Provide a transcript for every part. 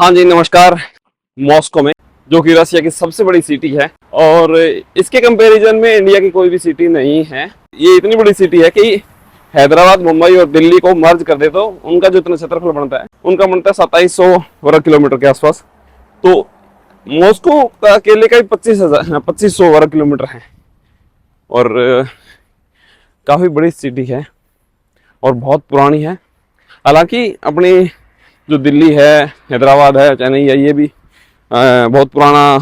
हाँ जी, नमस्कार। मॉस्को में, जो कि रशिया की सबसे बड़ी सिटी है और इसके कंपैरिजन में इंडिया की कोई भी सिटी नहीं है। ये इतनी बड़ी सिटी है कि हैदराबाद, मुंबई और दिल्ली को मर्ज कर दे तो उनका जो इतना क्षेत्रफल बनता है, उनका बनता है 2700 वर्ग किलोमीटर के आसपास। तो मॉस्को का अकेले का ही 2500 वर्ग किलोमीटर है और काफ़ी बड़ी सिटी है और बहुत पुरानी है। हालांकि अपनी जो दिल्ली है, हैदराबाद है, चेन्नई है, ये भी बहुत पुराना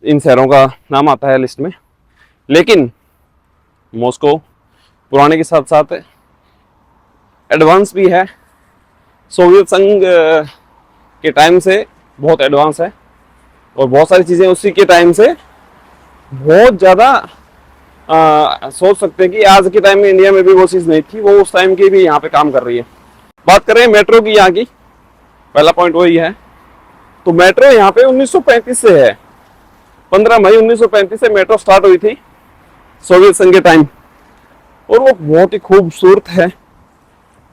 इन शहरों का नाम आता है लिस्ट में। लेकिन मॉस्को पुराने के साथ साथ एडवांस भी है। सोवियत संघ के टाइम से बहुत एडवांस है और बहुत सारी चीज़ें उसी के टाइम से बहुत ज़्यादा सोच सकते हैं कि आज के टाइम में इंडिया में भी वो चीज़ नहीं थी, वो उस टाइम की भी यहाँ पे काम कर रही है। बात करें मेट्रो की, यहाँ की पहला पॉइंट वही है। तो मेट्रो यहाँ पे 1935 से है। 15 मई 1935 से मेट्रो स्टार्ट हुई थी सोवियत संघ के टाइम और वो बहुत ही खूबसूरत है।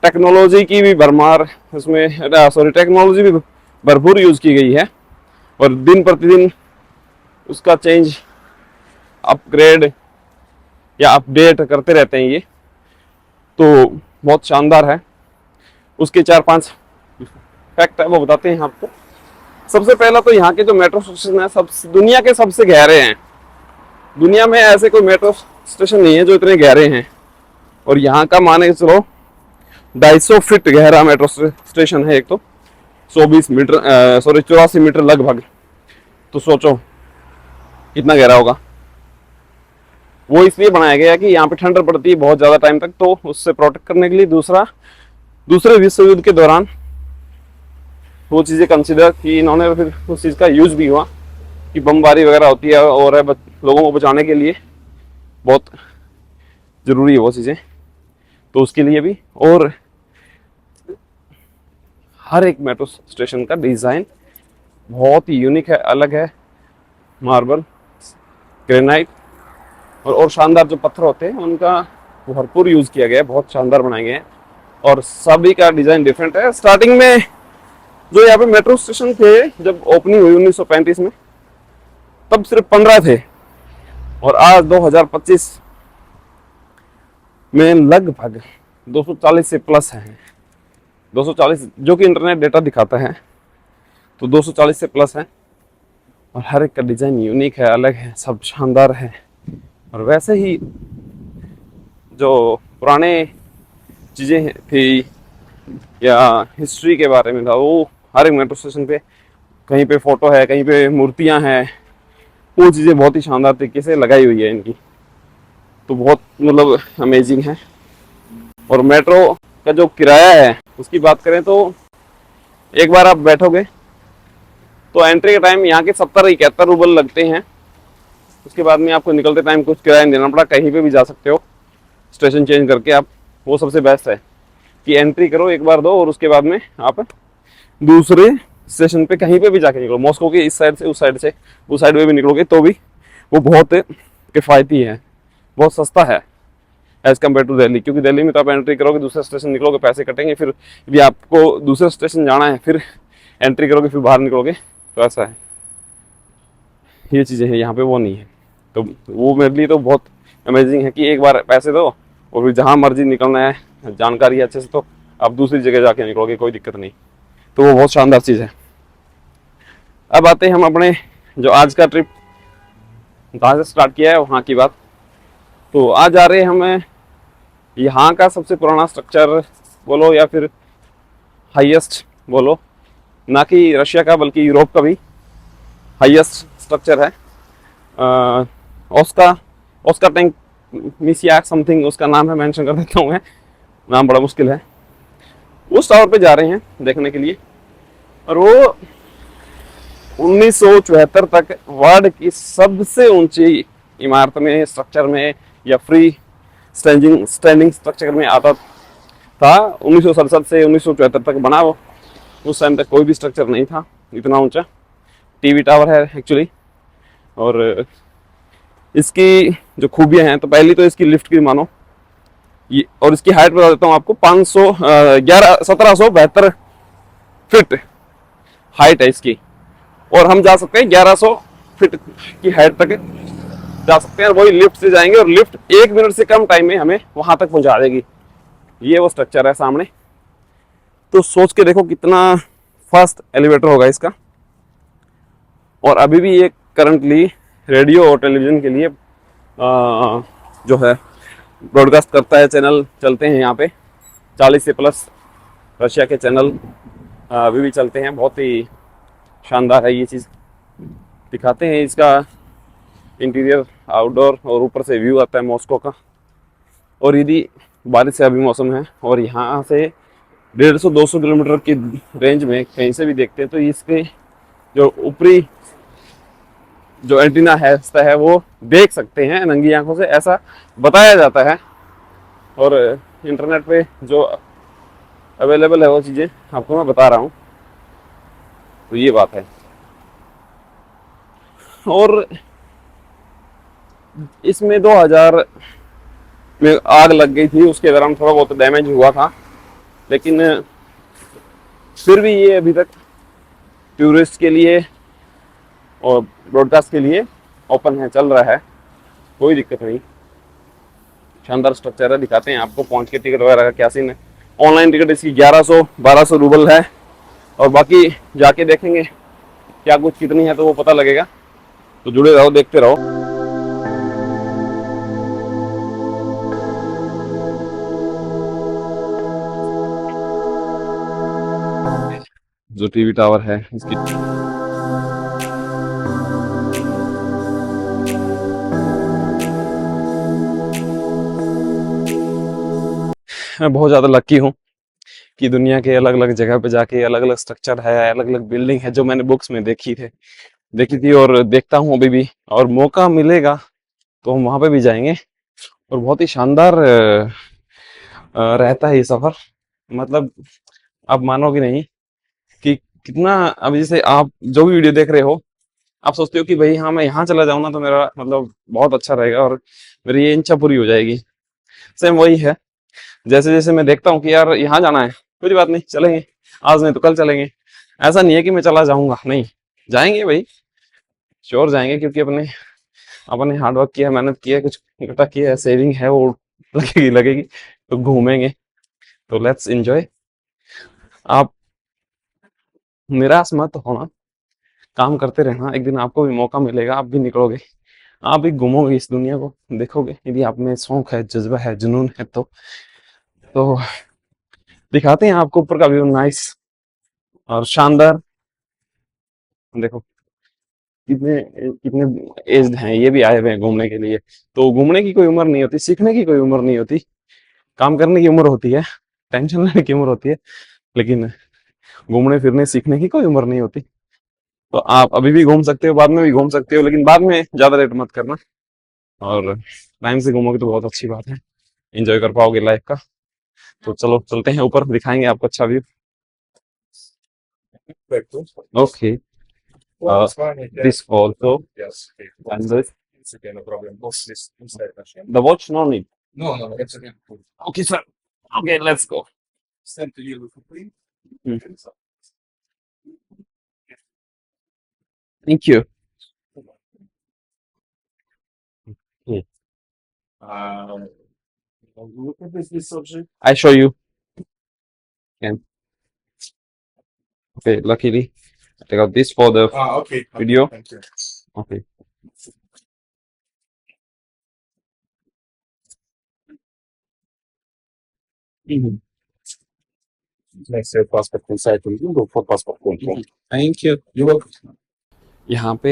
टेक्नोलॉजी की भी भरमार उसमें टेक्नोलॉजी भी भरपूर यूज़ की गई है और दिन प्रतिदिन उसका चेंज, अपग्रेड या अपडेट करते रहते हैं ये, तो बहुत शानदार है। उसके 4-5 फैक्ट है वो बताते हैं आपको। सबसे पहला तो यहाँ के जो मेट्रो स्टेशन है सब दुनिया के सबसे गहरे हैं। दुनिया में ऐसे कोई मेट्रो स्टेशन नहीं है जो इतने गहरे हैं और यहाँ का माने के चलो 250 फीट गहरा मेट्रो स्टेशन है एक तो। 84 मीटर लगभग। तो सोचो कितना गहरा होगा। वो इसलिए बनाया गया कि यहाँ पे ठंड पड़ती है बहुत ज़्यादा टाइम तक, तो उससे प्रोटेक्ट करने के लिए। दूसरे विश्व युद्ध के दौरान वो चीज़ें कंसिडर की इन्होंने, फिर उस चीज़ का यूज़ भी हुआ कि बमबारी वगैरह होती है और लोगों को बचाने के लिए बहुत ज़रूरी है वो चीज़ें, तो उसके लिए भी। और हर एक मेट्रो स्टेशन का डिज़ाइन बहुत ही यूनिक है, अलग है। मार्बल, ग्रेनाइट और शानदार जो पत्थर होते हैं उनका भरपूर यूज़ किया गया है, बहुत शानदार बनाए गए हैं और सभी का डिज़ाइन डिफरेंट है। स्टार्टिंग में जो यहाँ पे मेट्रो स्टेशन थे, जब ओपनिंग हुई 1935 में, तब सिर्फ 15 थे और आज 2025 में लगभग 240 से प्लस हैं। 240 जो कि इंटरनेट डेटा दिखाता है, तो 240 से प्लस है और हर एक का डिज़ाइन यूनिक है, अलग है, सब शानदार है। और वैसे ही जो पुराने चीज़ें थी या हिस्ट्री के बारे में था, वो हर एक मेट्रो स्टेशन पे कहीं पे फ़ोटो है, कहीं पे मूर्तियां हैं। वो चीज़ें बहुत ही शानदार तरीके से लगाई हुई है इनकी, तो बहुत मतलब अमेजिंग है। और मेट्रो का जो किराया है उसकी बात करें तो एक बार आप बैठोगे तो एंट्री के टाइम यहाँ के 70-71 रूबल लगते हैं। उसके बाद में आपको निकलते टाइम कुछ किराया नहीं देना पड़ा, कहीं पे भी जा सकते हो स्टेशन चेंज करके आप। वो सबसे बेस्ट है कि एंट्री करो एक बार दो और उसके बाद में आप दूसरे स्टेशन पे कहीं पे भी जाके निकलो। मॉस्को के इस साइड से उस साइड में भी निकलोगे तो भी वो बहुत किफ़ायती है, बहुत सस्ता है एज़ कम्पेयर टू दिल्ली। क्योंकि दिल्ली में तो आप एंट्री करोगे, दूसरे स्टेशन निकलोगे, पैसे कटेंगे, फिर भी आपको दूसरे स्टेशन जाना है, फिर एंट्री करोगे, फिर बाहर निकलोगे, तो ऐसा है। ये चीज़ें हैं यहाँ पे, वो नहीं है। तो वो मेरे लिए तो बहुत अमेजिंग है कि एक बार पैसे दो और फिर जहाँ मर्जी निकलना है, जानकारी है अच्छे से, तो आप दूसरी जगह जाके निकलोगे, कोई दिक्कत नहीं। तो वो बहुत शानदार चीज़ है। अब आते हैं हम अपने जो आज का ट्रिप जहाँ से स्टार्ट किया है वहाँ की बात। तो आज आ रहे हैं हमें यहाँ का सबसे पुराना स्ट्रक्चर बोलो या फिर हाईएस्ट बोलो, ना कि रशिया का बल्कि यूरोप का भी हाईएस्ट स्ट्रक्चर है। ओस्का टैंक मिसियाक समथिंग उसका नाम है, मेंशन कर देता हूँ मैं, नाम बड़ा मुश्किल है। उस टावर पे जा रहे हैं देखने के लिए और वो 1974 तक वर्ल्ड की सबसे ऊंची इमारत में, स्ट्रक्चर में या फ्री स्टैंडिंग स्ट्रक्चर में आता था। 1967 से 1974 तक बना वो। उस टाइम तक कोई भी स्ट्रक्चर नहीं था इतना ऊंचा। टीवी टावर है एक्चुअली। और इसकी जो खूबियाँ हैं, तो पहली तो इसकी लिफ्ट की मानो ये, और इसकी हाइट बता देता हूँ आपको, 1772 फीट हाइट है इसकी, और हम जा सकते हैं 1100 फीट की हाइट तक जा सकते हैं। वही लिफ्ट से जाएंगे और लिफ्ट 1 मिनट से कम टाइम में हमें वहां तक पहुंचा देगी। ये वो स्ट्रक्चर है सामने। तो सोच के देखो कितना फास्ट एलिवेटर होगा इसका। और अभी भी ये करंटली रेडियो और टेलीविजन के लिए जो है ब्रॉडकास्ट करता है। चैनल चलते हैं यहाँ पे 40 से प्लस रशिया के चैनल अभी भी चलते हैं। बहुत ही शानदार है ये चीज़। दिखाते हैं इसका इंटीरियर, आउटडोर, और ऊपर से व्यू आता है मॉस्को का। और यदि बारिश से अभी मौसम है और यहाँ से 150-200 किलोमीटर की रेंज में कहीं से भी देखते हैं तो इसके जो ऊपरी जो एंटीना है वो देख सकते हैं नंगी आंखों से, ऐसा बताया जाता है। और इंटरनेट पे जो अवेलेबल है वो चीज़ें आपको मैं बता रहा हूँ। तो ये बात है। और इसमें 2000 में आग लग गई थी, उसके दौरान थोड़ा बहुत डैमेज हुआ था, लेकिन फिर भी ये अभी तक टूरिस्ट के लिए और ब्रॉडकास्ट के लिए ओपन है, चल रहा है, कोई दिक्कत नहीं। शानदार स्ट्रक्चर है। दिखाते हैं आपको पहुंच के टिकट वगैरह का क्या सीन है। ऑनलाइन टिकट इसकी 1100-1200 रूबल है, और बाकी जाके देखेंगे क्या कुछ कितनी है तो वो पता लगेगा। तो जुड़े रहो, देखते रहो। जो टीवी टावर है इसकी मैं बहुत ज़्यादा लकी हूँ कि दुनिया के अलग अलग जगह पे जाके अलग अलग स्ट्रक्चर है, अलग अलग बिल्डिंग है जो मैंने बुक्स में देखी थी और देखता हूँ अभी भी। और मौका मिलेगा तो हम वहाँ पे भी जाएंगे। और बहुत ही शानदार रहता है ये सफ़र। मतलब आप मानोगे नहीं कि कितना, अब जैसे आप जो भी वीडियो देख रहे हो आप सोचते हो कि भाई हाँ मैं यहाँ चला जाऊँ ना तो मेरा मतलब बहुत अच्छा रहेगा और मेरी ये इच्छा पूरी हो जाएगी। सेम वही है। जैसे जैसे मैं देखता हूँ कि यार यहाँ जाना है, कोई बात नहीं चलेंगे, आज नहीं तो कल चलेंगे। ऐसा नहीं है कि मैं चला जाऊंगा, नहीं, जाएंगे भाई, श्योर जाएंगे, क्योंकि अपने अपने हार्डवर्क किया है, मेहनत की है, कुछ इकट्ठा किया है, सेविंग है, वो लगेगी तो घूमेंगे। तो लेट्स एंजॉय। आप निराश मत होना, काम करते रहना, एक दिन आपको भी मौका मिलेगा, आप भी निकलोगे, आप भी घूमोगे, इस दुनिया को देखोगे, यदि आप में शौक है, जज्बा है, जुनून है तो दिखाते हैं आपको ऊपर का व्यू। नाइस और शानदार। देखो कितने कितने एज्ड हैं, ये भी आए हुए हैं घूमने के लिए। तो घूमने की कोई उम्र नहीं होती, सीखने की कोई उम्र नहीं होती, काम करने की उम्र होती है, टेंशन लेने की उम्र होती है, लेकिन घूमने फिरने सीखने की कोई उम्र नहीं होती। तो आप अभी भी घूम सकते हो, बाद में भी घूम सकते हो, लेकिन बाद में ज्यादा लेट मत करना, और टाइम से घूमोगे तो बहुत अच्छी बात है, एंजॉय कर पाओगे लाइफ का। तो चलो चलते हैं ऊपर, दिखाएंगे आपको अच्छा view. Okay, this also, and this, the watch no need. Okay, sir. Okay, let's go. Hmm. Thank you. Hmm. I show you. Can. Okay, luckily I got this for the video. Okay. Mhm. Thank you. You're welcome. यहाँ पे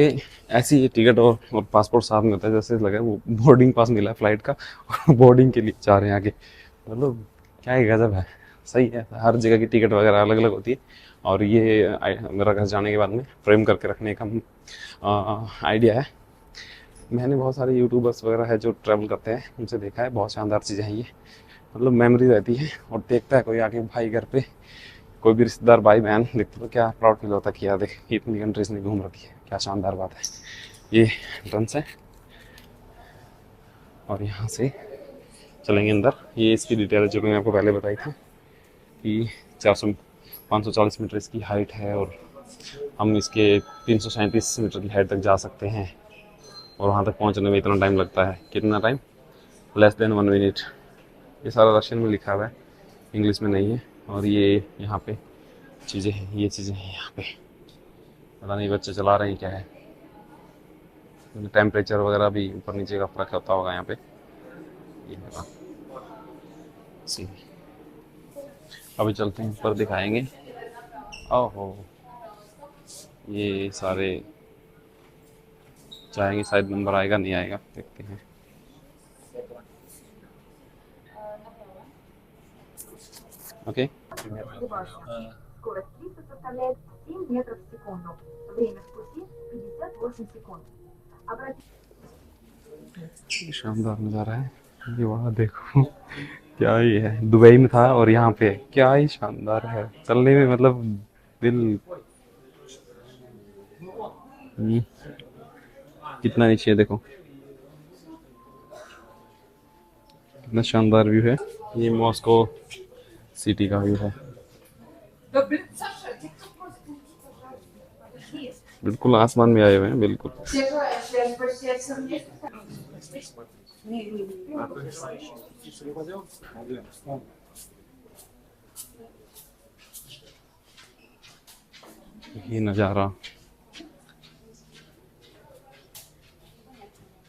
ऐसी ticket और passport साथ में होता है, जैसे लगा वो बोर्डिंग पास मिला है फ्लाइट का, और बोर्डिंग के लिए जा रहे हैं आगे। मतलब क्या ही गजब है। सही है, हर जगह की टिकट वगैरह अलग अलग होती है। और ये मेरा घर जाने के बाद में फ्रेम करके रखने का आइडिया है। मैंने बहुत सारे यूट्यूबर्स वगैरह है जो ट्रैवल करते हैं, उनसे देखा है, बहुत शानदार चीज़ें हैं ये। मतलब मेमोरी रहती है, और देखता है कोई आके भाई घर पे, कोई भी रिश्तेदार भाई बहन देखते तो क्या प्राउड फील होता है कि यार देख इतनी कंट्रीज ने घूम रखी है, क्या शानदार बात है। ये एंट्रेंस है, और यहाँ से चलेंगे अंदर। ये इसकी डिटेल है जो मैंने आपको पहले बताई थी कि 400 540 मीटर इसकी हाइट है, और हम इसके 337 मीटर की हाइट तक जा सकते हैं और वहाँ तक पहुँचने में इतना टाइम लगता है। कितना टाइम? Less than 1 minute. ये सारा रशियन में लिखा हुआ है, इंग्लिश में नहीं है। और ये यहाँ पे चीज़ें हैं, ये चीज़ें हैं यहाँ पे, पता नहीं बच्चे चला रहे हैं क्या है। टेम्परेचर वगैरह भी ऊपर नीचे का फर्क होता होगा यहाँ पे। ये होगा सी। अभी चलते हैं ऊपर, दिखाएंगे। ओहो, ये सारे चाहेंगे, शायद नंबर आएगा नहीं आएगा, देखते हैं। ओके। Скорость свиста составляет 7 метров в секунду. Время в пути 58 секунд. शानदार नज़ारा है ये, वहाँ देखो क्या ही है। दुबई में था और यहाँ पे क्या ही शानदार है, चलने में मतलब दिल कितना नीचे है, देखो कितना शानदार व्यू है। ये मॉस्को सिटी का व्यू है, बिल्कुल आसमान में आए हुए हैं, बिल्कुल। ये नज़ारा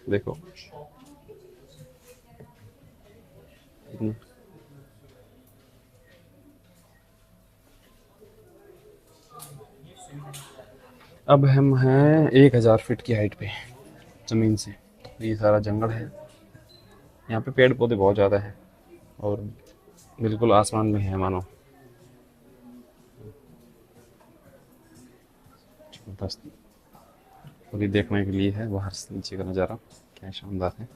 देखो, अब हम हैं 1000 फीट की हाइट पे ज़मीन से। ये सारा जंगल है, यहाँ पे पेड़ पौधे बहुत ज़्यादा हैं और बिल्कुल आसमान में है मानो। जबरदस्त, पूरी देखने के लिए है बाहर से नीचे का नज़ारा, क्या शानदार है।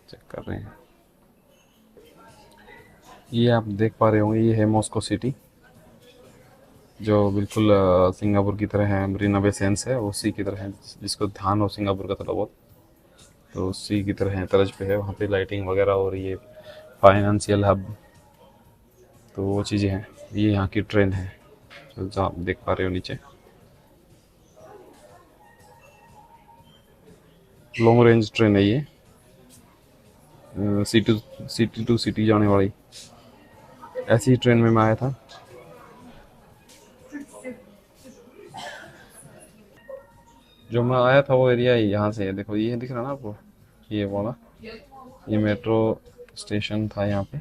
चेक कर रहे हैं, ये आप देख पा रहे होंगे, ये है मॉस्को सिटी, जो बिल्कुल सिंगापुर की तरह है। मरीना बे सेंस है उसी की तरह है, जिसको ध्यान हो सिंगापुर का थोड़ा बहुत, तो उसी की तरह है, तर्ज पे है। वहाँ पे लाइटिंग वगैरह और ये फाइनेंशियल हब, तो वो चीज़ें हैं। ये यहाँ की ट्रेन है जो आप देख पा रहे हो नीचे, लॉन्ग रेंज ट्रेन है ये, सिटी टू सिटी जाने वाली। ऐसी ही ट्रेन में मैं आया था। जो मैं आया था वो एरिया यहाँ से है, देखो ये दिख रहा ना आपको, ये वाला, ये मेट्रो स्टेशन था यहाँ पे।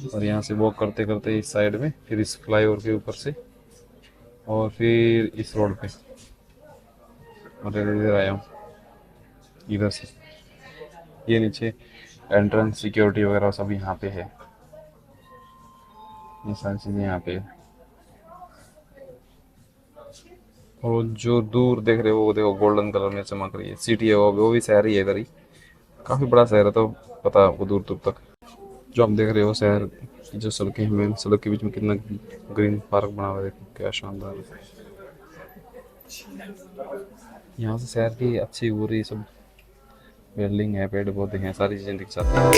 और यहाँ से वॉक करते करते इस साइड में, फिर इस फ्लाईओवर के ऊपर से, और फिर इस रोड पे, और इधर आया हूँ इधर से। ये नीचे एंट्रेंस सिक्योरिटी वगैरह सब यहाँ पे है, ये सारी चीज़ें यहाँ पे है। और जो दूर देख रहे हो वो देखो गोल्डन कलर में चमक रही है, सिटी है वो भी शहर ही है इधर ही, काफ़ी बड़ा शहर है, तो पता है आपको दूर दूर तक। जो आप देख रहे हो शहर की जो सड़कें हैं, सड़क के बीच में कितना ग्रीन पार्क बना हुआ है, देखो क्या शानदार है। यहाँ से शहर की अच्छी पूरी सब बिल्डिंग है, पेड़ पौधे हैं, सारी चीज़ें दिख जाती हैं।